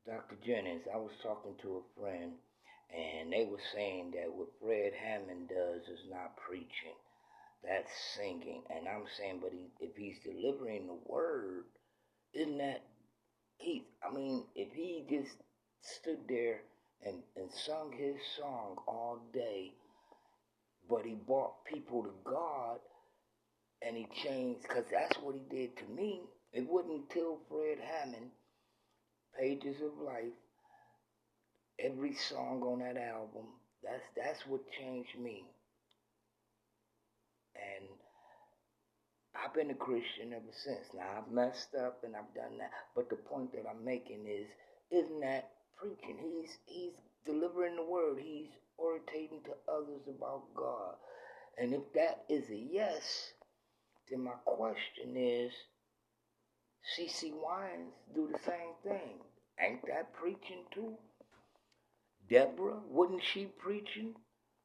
Dr. Jennings, I was talking to a friend, and they were saying that what Fred Hammond does is not preaching, that's singing. And I'm saying, but if he's delivering the word, isn't that if he just stood there and sung his song all day, but he brought people to God and he changed, because that's what he did to me. It wasn't until Fred Hammond, Pages of Life, every song on that album, that's what changed me. And I've been a Christian ever since. Now I've messed up and I've done that, but the point that I'm making isn't that preaching? He's delivering the word. He's orating to others about God. And if that is a yes, then my question is, CC Wines do the same thing. Ain't that preaching too? Deborah, wasn't she preaching?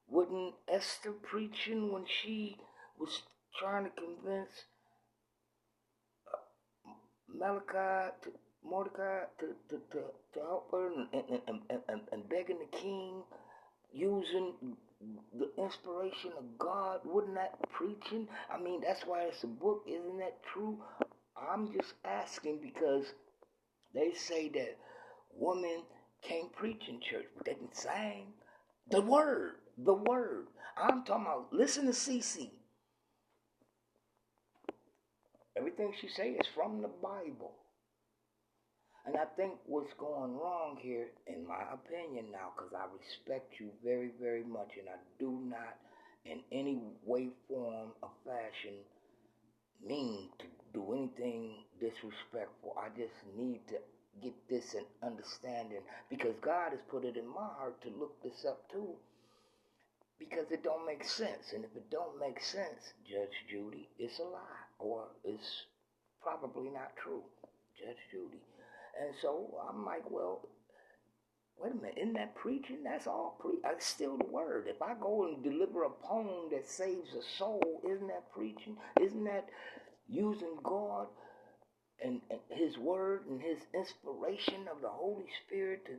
Wasn't Esther preaching when she was trying to convince Mordecai to help her and begging the king, using the inspiration of God? Wasn't that preaching? That's why it's a book. Isn't that true? I'm just asking because they say that women can't preach in church, but they can sing. The word. I'm talking about, listen to CC. Everything she say is from the Bible. And I think what's going wrong here, in my opinion now, because I respect you very, very much, and I do not in any way, form, or fashion mean to do anything disrespectful. I just need to get this and understanding, because God has put it in my heart to look this up too, because it don't make sense. And if it don't make sense, Judge Judy, it's a lie, or it's probably not true, Judge Judy. And so I'm like, well, wait a minute, isn't that preaching? That's all it's still the word. If I go and deliver a poem that saves a soul, isn't that preaching? Isn't that using God and his word and his inspiration of the Holy Spirit to,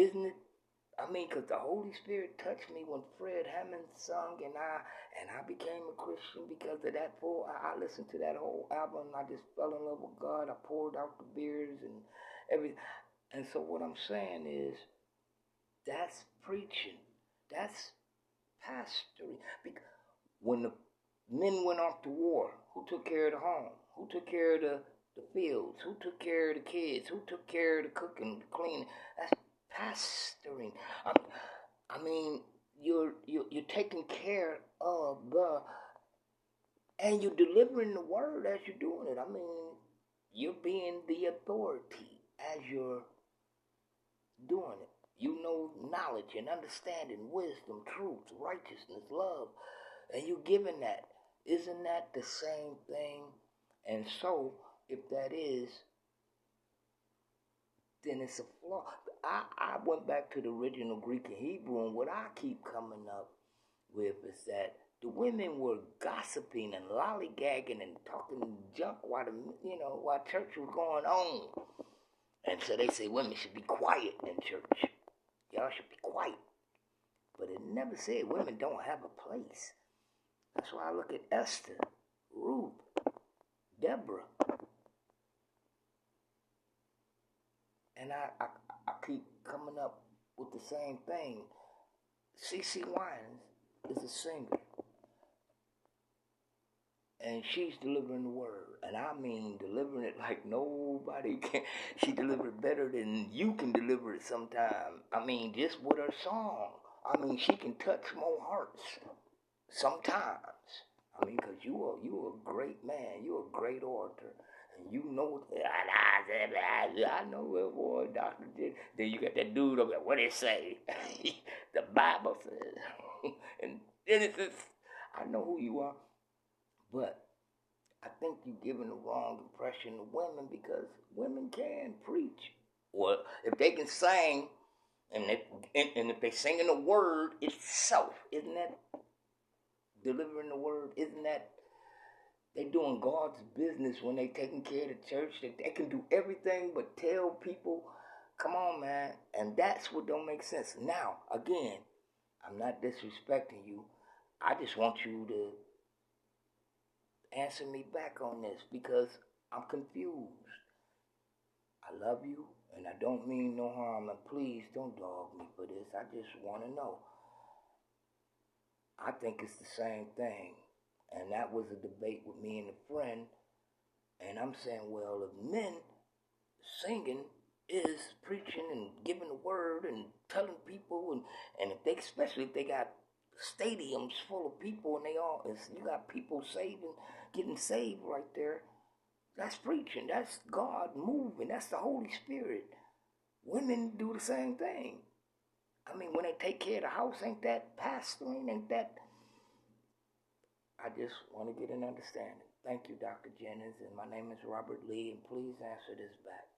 isn't it? Because the Holy Spirit touched me when Fred Hammond sung, and I became a Christian because of that. I listened to that whole album, and I just fell in love with God. I poured out the beers and everything. And so what I'm saying is, that's preaching. That's pastoring. Because when the men went off to war, who took care of the home? Who took care of the fields? Who took care of the kids? Who took care of the cooking, the cleaning? That's pastoring. You're taking care of and you're delivering the word as you're doing it. You're being the authority as you're doing it. You know knowledge and understanding, wisdom, truth, righteousness, love, and you're giving that. Isn't that the same thing? And so, if that is, then it's a flaw. I went back to the original Greek and Hebrew, and what I keep coming up with is that the women were gossiping and lollygagging and talking junk while church was going on. And so they say women should be quiet in church. Y'all should be quiet. But it never said women don't have a place. That's why I look at Esther, Ruth, Deborah. And I keep coming up with the same thing. CC Wines is a singer. And she's delivering the word. And I mean delivering it like nobody can. She delivered it better than you can deliver it sometimes. Just with her song. She can touch more hearts sometimes. Because you are a great man. You're a great orator. And you know, I know it, boy, Dr. J. Then you got that dude over there. What it say? The Bible says. And then it says, I know who you are. But I think you're giving the wrong impression to women, because women can preach. Or if they can sing, and if they singing the word itself, isn't that delivering the word? Isn't that they doing God's business when they taking care of the church? They can do everything but tell people Come on, man. And that's what don't make sense. Now, again, I'm not disrespecting you. I just want you to answer me back on this because I'm confused. I love you, and I don't mean no harm. And please don't dog me for this. I just want to know. I think it's the same thing. And that was a debate with me and a friend. And I'm saying, well, if men singing is preaching and giving the word and telling people, and if they, especially if they got stadiums full of people and you got people getting saved right there, that's preaching. That's God moving. That's the Holy Spirit. Women do the same thing. I mean, when they take care of the house, ain't that pastoring? Ain't that? I just want to get an understanding. Thank you, Dr. Jennings, and my name is Robert Lee, and please answer this back.